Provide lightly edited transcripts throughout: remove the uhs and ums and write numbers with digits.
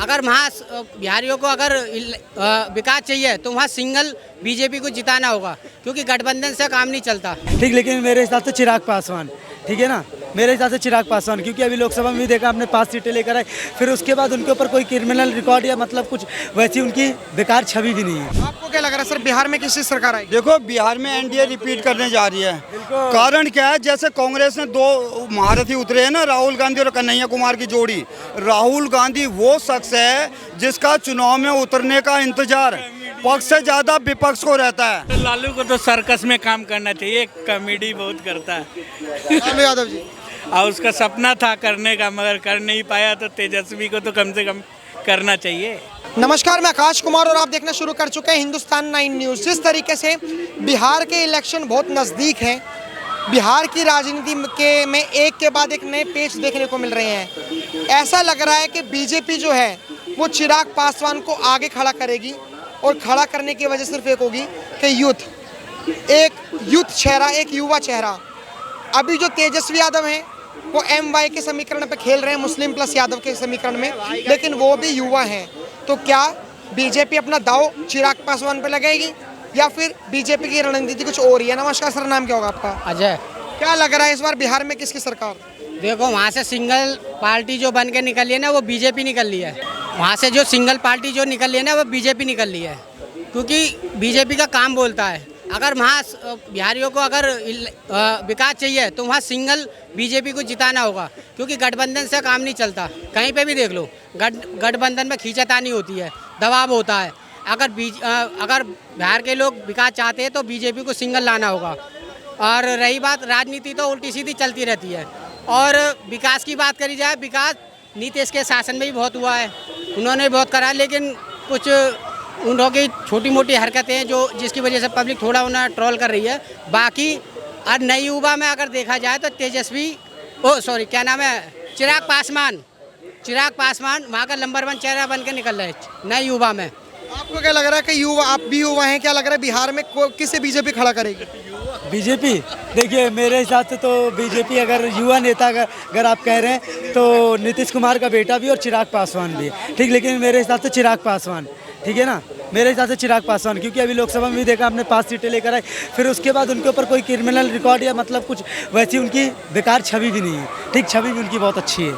अगर वहाँ बिहारियों को अगर विकास चाहिए तो वहाँ सिंगल बीजेपी को जिताना होगा, क्योंकि गठबंधन से काम नहीं चलता। ठीक, लेकिन मेरे हिसाब से चिराग पासवान, ठीक है ना, मेरे हिसाब से चिराग पासवान, क्योंकि अभी लोकसभा में भी देखा आपने 5 सीटें लेकर आए, फिर उसके बाद उनके ऊपर कोई क्रिमिनल रिकॉर्ड या मतलब कुछ वैसी उनकी बेकार छवि भी नहीं है। आपको क्या लग रहा है सर, बिहार में किसकी सरकार आएगी? देखो, बिहार में एनडीए रिपीट करने जा रही है। कारण क्या है, जैसे कांग्रेस ने 2 महारथी उतरे हैं ना, राहुल गांधी और कन्हैया कुमार की जोड़ी। राहुल गांधी वो शख्स है जिसका चुनाव में उतरने का इंतजार पक्ष से ज्यादा विपक्ष को रहता है। तो लालू को तो सर्कस में काम करना चाहिए, कॉमेडी बहुत करता है। लालू यादव जी, और उसका सपना था करने का, मगर कर नहीं पाया, तो तेजस्वी को तो कम से कम करना चाहिए। नमस्कार, मैं आकाश कुमार और आप देखना शुरू कर चुके हैं हिंदुस्तान 9 न्यूज़। जिस तरीके से बिहार के इलेक्शन बहुत नज़दीक हैं, बिहार की राजनीति में एक के बाद एक नए पेच देखने को मिल रहे हैं। ऐसा लग रहा है कि बीजेपी जो है वो चिराग पासवान को आगे खड़ा करेगी, और खड़ा करने की वजह सिर्फ एक होगी कि एक यूथ चेहरा, एक युवा चेहरा। अभी जो तेजस्वी यादव हैं वो MY के समीकरण पे खेल रहे हैं, मुस्लिम प्लस यादव के समीकरण में, लेकिन वो भी युवा हैं। तो क्या बीजेपी अपना दाव चिराग पासवान पे लगाएगी या फिर बीजेपी की रणनीति कुछ और ही है? नमस्कार सर, नाम क्या होगा आपका? अजय। क्या लग रहा है इस बार बिहार में किसकी सरकार? देखो, वहाँ से सिंगल पार्टी जो बन के निकली है ना, वो बीजेपी निकल ली है। वहाँ से जो सिंगल पार्टी जो निकल ली है ना, वो बीजेपी निकल ली है, क्योंकि बीजेपी का काम बोलता है। अगर वहाँ बिहारियों को अगर विकास चाहिए तो वहाँ सिंगल बीजेपी को जिताना होगा, क्योंकि गठबंधन से काम नहीं चलता। कहीं पे भी देख लो, गठबंधन में खींचातानी होती है, दबाव होता है। अगर बिहार के लोग विकास चाहते हैं तो बीजेपी को सिंगल लाना होगा। और रही बात राजनीति, तो उल्टी सीधी चलती रहती है। और विकास की बात करी जाए, विकास नीतीश के शासन में भी बहुत हुआ है, उन्होंने बहुत करा, लेकिन कुछ उनकी छोटी मोटी हरकतें हैं जो जिसकी वजह से पब्लिक थोड़ा उन्हें ट्रोल कर रही है। बाकी और नई युवा में अगर देखा जाए तो क्या नाम है, चिराग पासवान वहाँ का नंबर 1 चेहरा बन के निकल रहे हैं नई युवा में। आपको क्या लग रहा है कि युवा, आप भी युवा हैं, क्या लग रहा है बिहार में किसे बीजेपी खड़ा करेगी? बीजेपी, देखिए मेरे हिसाब से तो बीजेपी, अगर युवा नेता अगर आप कह रहे हैं तो नीतीश कुमार का बेटा भी और चिराग पासवान भी, ठीक, लेकिन मेरे हिसाब से चिराग पासवान, ठीक है ना, मेरे हिसाब से चिराग पासवान, क्योंकि अभी लोकसभा में भी देखा आपने 5 सीटें लेकर आए, फिर उसके बाद उनके ऊपर कोई क्रिमिनल रिकॉर्ड या मतलब कुछ वैसी उनकी बेकार छवि भी नहीं है। ठीक, छवि भी उनकी बहुत अच्छी है,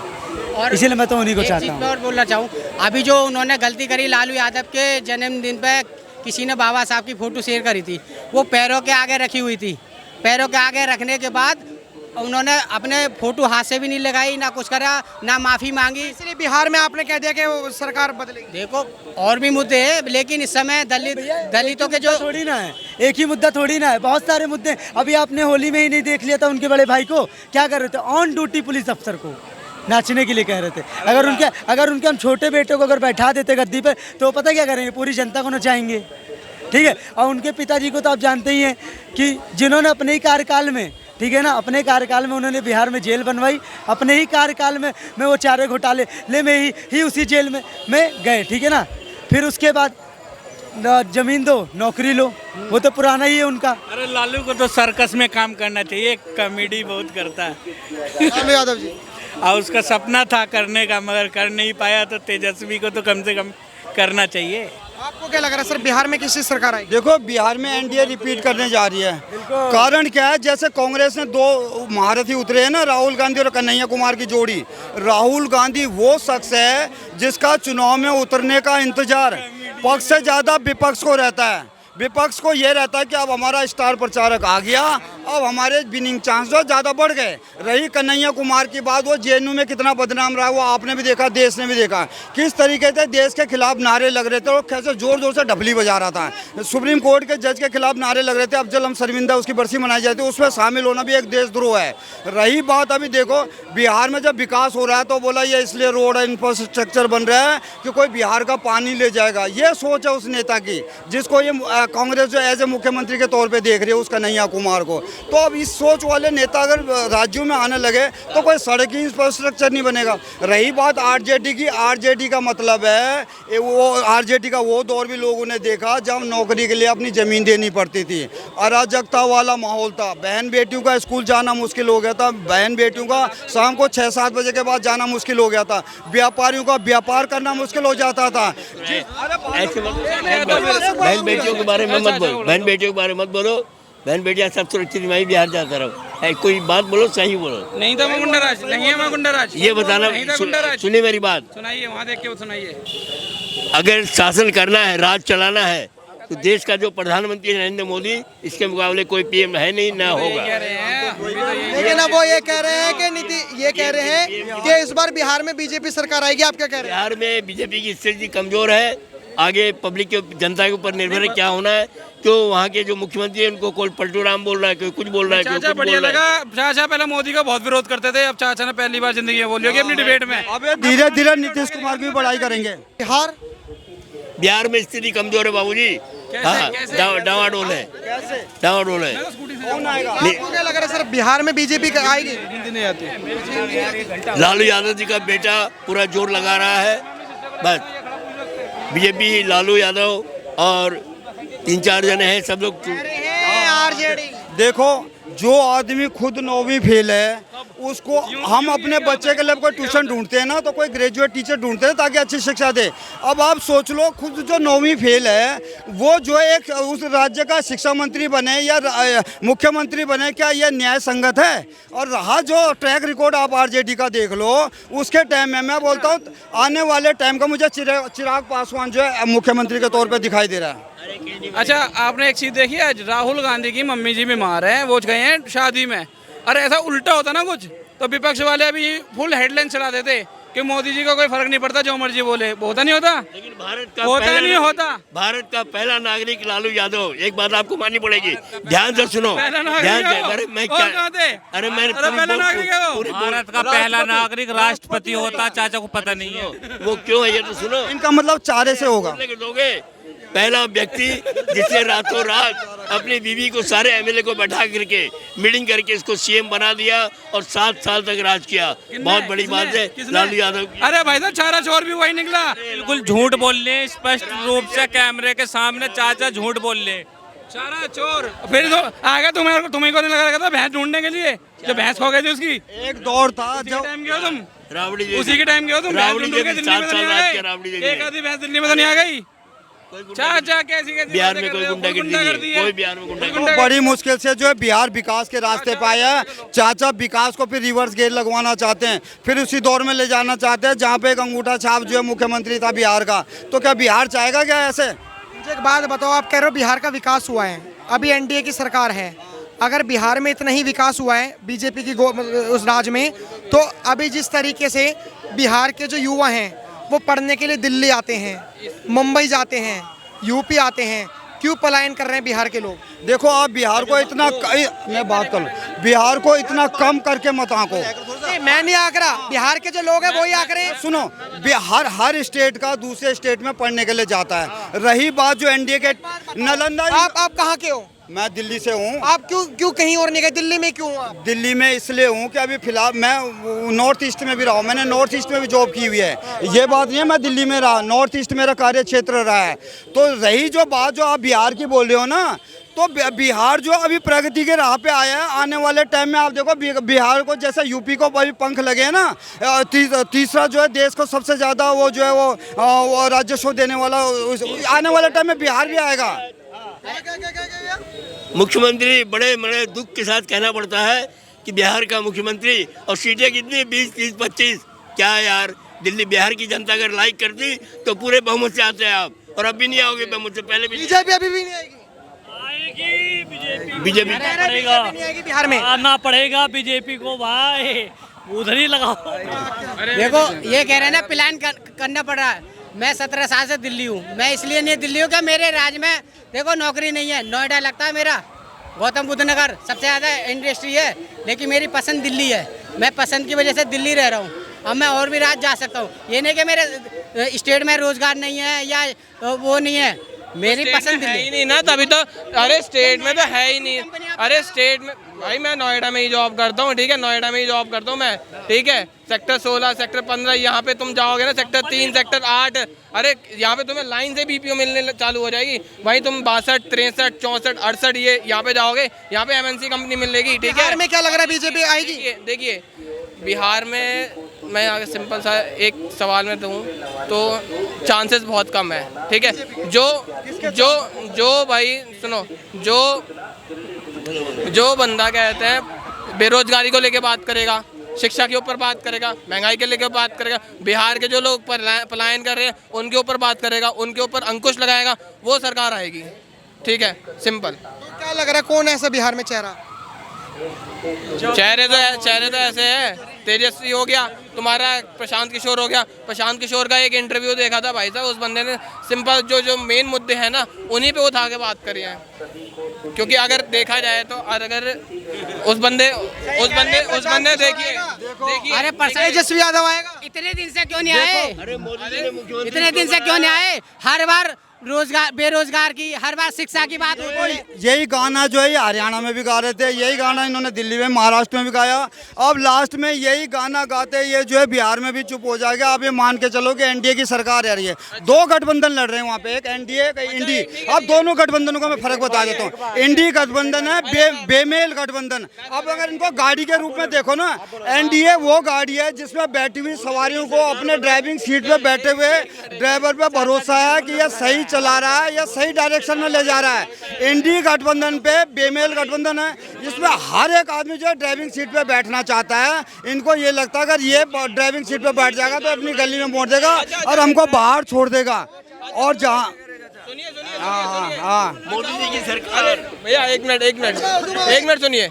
और इसीलिए मैं तो उन्हीं को चाहता हूँ। और बोलना चाहूँ, अभी जो उन्होंने गलती करी लालू यादव के जन्मदिन पे, किसी ने बाबा साहब की फ़ोटो शेयर करी थी, वो पैरों के आगे रखी हुई थी। पैरों के आगे रखने के बाद उन्होंने अपने फोटो हाथ से भी नहीं लगाई, ना कुछ करा, ना माफ़ी मांगी। इसलिए बिहार में आपने कह दिया कि वो सरकार बदलेगी। देखो, और भी मुद्दे हैं, लेकिन इस समय दलितों के जो थोड़ी ना है, एक ही मुद्दा थोड़ी ना है, बहुत सारे मुद्दे। अभी आपने होली में ही नहीं देख लिया था, उनके बड़े भाई को क्या कर रहे थे, ऑन ड्यूटी पुलिस अफसर को नाचने के लिए कह रहे थे। अगर उनके हम छोटे बेटे को अगर बैठा देते गद्दी पे, तो पता क्या करेंगे, पूरी जनता को नचाएंगे, ठीक है। और उनके पिताजी को तो आप जानते ही हैं कि जिन्होंने अपने ही कार्यकाल में, ठीक है ना, अपने कार्यकाल में उन्होंने बिहार में जेल बनवाई, अपने ही कार्यकाल में वो चारे घोटाले में ही उसी जेल में गए, ठीक है ना। फिर उसके बाद जमीन दो, नौकरी लो, वो तो पुराना ही है उनका। अरे लालू को तो सर्कस में काम करना चाहिए, कॉमेडी बहुत करता है। लालू यादव जी, और उसका सपना था करने का, मगर कर नहीं पाया, तो तेजस्वी को तो कम से कम करना चाहिए। आपको क्या लग रहा है सर, बिहार में किसकी सरकार आएगी? देखो, बिहार में एनडीए रिपीट करने जा रही है। कारण क्या है, जैसे कांग्रेस ने 2 महारथी उतरे हैं ना, राहुल गांधी और कन्हैया कुमार की जोड़ी। राहुल गांधी वो शख्स है जिसका चुनाव में उतरने का इंतजार पक्ष से ज्यादा विपक्ष को रहता है। विपक्ष को ये रहता है कि अब हमारा स्टार प्रचारक आ गया, अब हमारे विनिंग चांस जो ज़्यादा बढ़ गए। रही कन्हैया कुमार की बात, वो जेएनयू में कितना बदनाम रहा, वो आपने भी देखा, देश ने भी देखा, किस तरीके से देश के खिलाफ नारे लग रहे थे और कैसे जोर जोर से ढबली बजा रहा था। सुप्रीम कोर्ट के जज के खिलाफ नारे लग रहे थे, अफजल हम शर्मिंदा, उसकी बरसी मनाई जाती है, उसमें शामिल होना भी एक देशद्रोह है। रही बात, अभी देखो बिहार में जब विकास हो रहा है तो बोला ये इसलिए रोड इंफ्रास्ट्रक्चर बन रहा है कि कोई बिहार का पानी ले जाएगा। ये सोच है उस नेता की, जिसको ये कांग्रेस जो एज ए मुख्यमंत्री के तौर पे देख रही है, उस कन्हैया कुमार को। तो अब इस सोच वाले नेता अगर राज्यों में आने लगे तो कोई सड़क ही इंफ्रास्ट्रक्चर नहीं बनेगा। रही बात आरजेडी की, आरजेडी का मतलब है वो आरजेडी का वो दौर भी लोगों ने देखा जब नौकरी के लिए अपनी ज़मीन देनी पड़ती थी, अराजकता वाला माहौल था, बहन बेटियों का स्कूल जाना मुश्किल हो गया था, बहन बेटियों का शाम को 6-7 बजे के बाद जाना मुश्किल हो गया था, व्यापारियों का व्यापार करना मुश्किल हो जाता था। बहन बेटियों के बारे में मत बोलो, बहन बेटियों के बारे में मत बोलो, बहन बेटियां सब सुरक्षित, मैं बिहार जाता रहो। कोई बात बोलो, सही बोलो। नहीं था मैं गुंडाराज, नहीं है मैं गुंडाराज, ये बताना, सुनिए मेरी बात, सुनाइए, वहाँ देख के सुनाइए। अगर शासन करना है, राज चलाना है, तो देश का जो प्रधानमंत्री नरेंद्र मोदी, इसके मुकाबले कोई पीएम है नहीं, ना होगा। लेकिन अब वो ये कह रहे हैं कि ये कह रहे हैं कि इस बार बिहार में बीजेपी सरकार आएगी। आप क्या कह रहे हैं? बिहार में बीजेपी की स्थिति कमजोर है, आगे पब्लिक के, जनता के ऊपर निर्भर है क्या होना है। क्यों वहाँ के जो मुख्यमंत्री है उनको कोई पलटू राम बोल रहा है, कोई कुछ बोल रहा है, कोई कुछ बढ़िया बोल रहा है। लगा। चाचा पहले मोदी का बहुत विरोध करते थे, अब चाचा ने पहली बार जिंदगी में बोली होगी अपनी डिबेट में। अब धीरे धीरे नीतीश कुमार की भी बड़ाई करेंगे। बिहार में स्थिति कमजोर है बाबूजी, हाँ, डावाडोल है, डावाडोल है। आपको क्या लग रहा है सर, बिहार में बीजेपी आएगी? हिंदी नहीं आती। लालू यादव जी का बेटा पूरा जोर लगा रहा है, बस बीजेपी, लालू यादव और 3-4 जने हैं, सब लोग। आरजेडी देखो, जो आदमी खुद 9वीं फेल है उसको हम अपने बच्चे के लिए कोई ट्यूशन ढूंढते हैं ना, तो कोई ग्रेजुएट टीचर ढूंढते हैं ताकि अच्छी शिक्षा दे। अब आप सोच लो, खुद जो 9वीं फेल है वो जो एक उस राज्य का शिक्षा मंत्री बने या मुख्यमंत्री बने, क्या यह न्याय संगत है? और रहा जो ट्रैक रिकॉर्ड आप आरजेडी का देख लो, उसके टाइम में मैं बोलता हूँ आने वाले टाइम का मुझे चिराग पासवान जो है मुख्यमंत्री के तौर पर दिखाई दे रहा है। अच्छा, आपने एक चीज देखी, आज राहुल गांधी की मम्मी जी बीमार हैं, वो गए हैं शादी में। अरे ऐसा उल्टा होता ना कुछ, तो विपक्ष वाले अभी फुल हेडलाइन चला देते कि मोदी जी को कोई फर्क नहीं पड़ता, जो मर्जी बोले। होता नहीं होता, लेकिन भारत का होता नहीं होता। भारत का पहला नागरिक लालू यादव, एक बात आपको माननी पड़ेगी, ध्यान से सुनो, ध्यान से। अरे मैं क्या, अरे मैं भारत का पहला नागरिक राष्ट्रपति होता, चाचा को पता नहीं है वो क्यों है, ये तो सुनो। इनका मतलब चारे से होगा। पहला व्यक्ति जिसने रातों रात अपनी बीवी को, सारे एमएलए को बैठा करके मीटिंग करके इसको सीएम बना दिया और 7 साल तक राज किया, बहुत बड़ी बात है लालू यादव की। अरे भाई साहब, चारा चोर भी वही निकला। बिल्कुल झूठ बोल ले, स्पष्ट रूप से कैमरे के सामने चाचा झूठ बोल ले, चारा चोर। फिर तो आगे तुम्हें को नहीं लगा था भैंस ढूंढने के लिए, जब भैंस खो गई थी उसकी। एक दौर था जब टाइम गया तुम, राबड़ी उसी के टाइम गया तुम, राबड़ी दिल्ली में एक आधी भैंस दिल्ली में तो नहीं आ गई। चाचा कैसी बिहार में कोई गुंडागर्दी नहीं, कोई बिहार में गुंडागर्दी। बड़ी मुश्किल से जो है बिहार विकास के रास्ते पे आया है। चाचा विकास को फिर रिवर्स गेयर लगवाना चाहते हैं, फिर उसी दौर में ले जाना चाहते हैं जहाँ पे एक अंगूठा छाप जो है मुख्यमंत्री था बिहार का। तो क्या बिहार चाहेगा क्या ऐसे? मुझे एक बात बताओ, आप कह रहे हो बिहार का विकास हुआ है, अभी एनडीए की सरकार है, अगर बिहार में इतना ही विकास हुआ है बीजेपी की उस राज्य में, तो अभी जिस तरीके से बिहार के जो युवा हैं वो पढ़ने के लिए दिल्ली आते हैं, मुंबई जाते हैं, यूपी आते हैं, क्यों पलायन कर रहे हैं बिहार के लोग? देखो, आप बिहार को इतना मैं बात करूँ, बिहार को इतना कम करके मत आंको। मैं नहीं आंक रहा, बिहार के जो लोग हैं वही आंक रहे हैं। सुनो, बिहार हर स्टेट का दूसरे स्टेट में पढ़ने के लिए जाता है। रही बात जो एनडीए के नालंदा, आप कहाँ के हो? मैं दिल्ली से हूँ। आप क्यों कहीं और नहीं गए, दिल्ली में क्यों? आप दिल्ली में इसलिए हूँ कि अभी फिलहाल मैं नॉर्थ ईस्ट में भी रहा हूँ, मैंने नॉर्थ ईस्ट में भी जॉब की हुई है। ये बात नहीं है मैं दिल्ली में रहा, नॉर्थ ईस्ट मेरा कार्य क्षेत्र रहा है। तो रही जो बात जो आप बिहार की बोल रहे हो ना, तो बिहार जो अभी प्रगति के राह पे आया है, आने वाले टाइम में आप देखो बिहार को जैसे यूपी को अभी पंख लगे हैं ना, तीसरा जो है देश को सबसे ज़्यादा वो जो है वो राजस्व देने वाला, आने वाले टाइम में बिहार भी आएगा। मुख्यमंत्री बड़े दुख के साथ कहना पड़ता है कि बिहार का मुख्यमंत्री, और सीटें कितनी, 20, 30, 25, क्या यार। दिल्ली बिहार की जनता अगर लाइक करती तो पूरे बहुमत से आते हैं आप, और अब भी नहीं आओगे बहुमत से, पहले भी। बीजेपी अभी भी नहीं आएगी, बीजेपी पड़ेगा, नहीं आएगी बिहार में, आना पड़ेगा बीजेपी को भाई, उधर ही लगाओ। देखो, ये कह रहे हैं ना प्लान करना पड़ रहा है। मैं 17 साल से दिल्ली हूँ, मैं इसलिए नहीं दिल्ली हूँ कि मेरे राज्य में देखो नौकरी नहीं है। नोएडा लगता है मेरा, गौतम बुद्ध नगर सबसे ज़्यादा इंडस्ट्री है, लेकिन मेरी पसंद दिल्ली है। मैं पसंद की वजह से दिल्ली रह रहा हूँ। अब मैं और भी राज्य जा सकता हूँ, ये नहीं कि मेरे स्टेट में रोजगार नहीं है या वो नहीं है, मेरी पसंद दिल्ली ही नहीं ना, तभी तो। अरे स्टेट में तो है ही नहीं, अरे स्टेट में भाई मैं नोएडा में ही जॉब करता हूँ, ठीक है, नोएडा में ही जॉब करता हूँ मैं, ठीक है। सेक्टर 16, सेक्टर 15, यहाँ पे तुम जाओगे ना, सेक्टर 3, सेक्टर 8, अरे यहाँ पे तुम्हें लाइन से बीपीओ मिलने चालू हो जाएगी भाई। तुम 62, 63, 64, 68 ये यहाँ पे जाओगे, यहाँ पे एमएनसी कंपनी मिलेगी, ठीक है। बिहार में क्या लग रहा है बीजेपी आएगी? देखिए बिहार में मैं अगर सिंपल सा एक सवाल में दूँ तो चांसेस बहुत कम है, ठीक है। जो भाई सुनो, जो बंदा कहते हैं बेरोजगारी को लेके बात करेगा, शिक्षा के ऊपर बात करेगा, महंगाई के लेके बात करेगा, बिहार के जो लोग पलायन कर रहे हैं उनके ऊपर बात करेगा, उनके ऊपर अंकुश लगाएगा, वो सरकार आएगी, ठीक है, सिंपल। तो क्या लग रहा है कौन है ऐसा बिहार में चेहरा? चेहरे तो ऐसे है, तेजस्वी हो गया, तुम्हारा प्रशांत किशोर हो गया। प्रशांत किशोर का एक इंटरव्यू देखा था भाई साहब, उस बंदे ने सिंपल जो मेन मुद्दे हैं ना उन्हीं पे उठा के बात करी है। क्योंकि अगर देखा जाए तो अगर उस बंदे देखिए अरे तेजस्वी यादव आएगा। इतने दिन से क्यों नहीं आए? इतने दिन से क्यों नहीं आए? हर बार रोजगार, बेरोजगार की, हर बार शिक्षा की बात होती है। यही गाना जो है ये हरियाणा में भी गा रहे थे, यही गाना इन्होंने दिल्ली में, महाराष्ट्र में भी गाया। अब लास्ट में यही गाना गाते ये जो है बिहार में भी चुप हो जाएगा। अब ये मान के चलो कि एनडीए की सरकार आ रही है, 2 गठबंधन लड़ रहे हैं वहाँ पे, एक एनडीए एक इंडी। अब दोनों गठबंधनों का मैं फर्क बता देता हूँ। इंडी गठबंधन है, बेमेल गठबंधन। अब अगर इनको गाड़ी के रूप में देखो ना, एनडीए वो गाड़ी है जिसमें बैठी हुई सवारियों को अपने ड्राइविंग सीट पे बैठे हुए ड्राइवर पे भरोसा है कि यह सही चला रहा है या सही डायरेक्शन में ले जा रहा है। इंडी गठबंधन पे बेमेल गठबंधन है, जिसमें हर एक आदमी जो है ड्राइविंग सीट पे बैठना चाहता है। इनको ये लगता है अगर ये ड्राइविंग सीट पे बैठ जाएगा तो अपनी गली में मोड़ देगा और हमको बाहर छोड़ देगा। और जहाँ मोदी जी की सरकार, भैया एक मिनट सुनिए।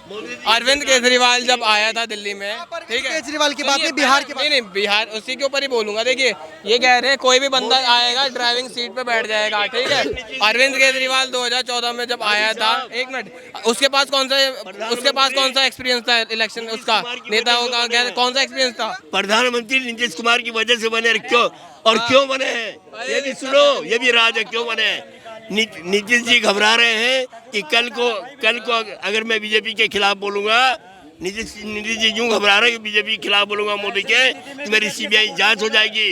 अरविंद केजरीवाल जब आया था दिल्ली में, ठीक है, केजरीवाल की बात नहीं, बिहार की बात। नहीं बिहार उसी के ऊपर ही बोलूंगा। देखिए ये कह रहे हैं कोई भी बंदा आएगा ड्राइविंग सीट पे बैठ जाएगा, ठीक है। अरविंद केजरीवाल 2014 में जब आया था, एक मिनट, उसके पास कौन सा एक्सपीरियंस था इलेक्शन, उसका नेता होगा, कौन सा एक्सपीरियंस था? प्रधानमंत्री नीतीश कुमार की वजह से बने, क्यों और क्यों बने हैं ये भी सुनो, ये भी राज है क्यों बने हैं। नीतीश जी घबरा रहे हैं कि कल को अगर मैं बीजेपी के खिलाफ बोलूंगा, नीतीश जी यूं घबरा रहे हैं कि बीजेपी के खिलाफ बोलूंगा मोदी के, तो मेरी सीबीआई जांच हो जाएगी।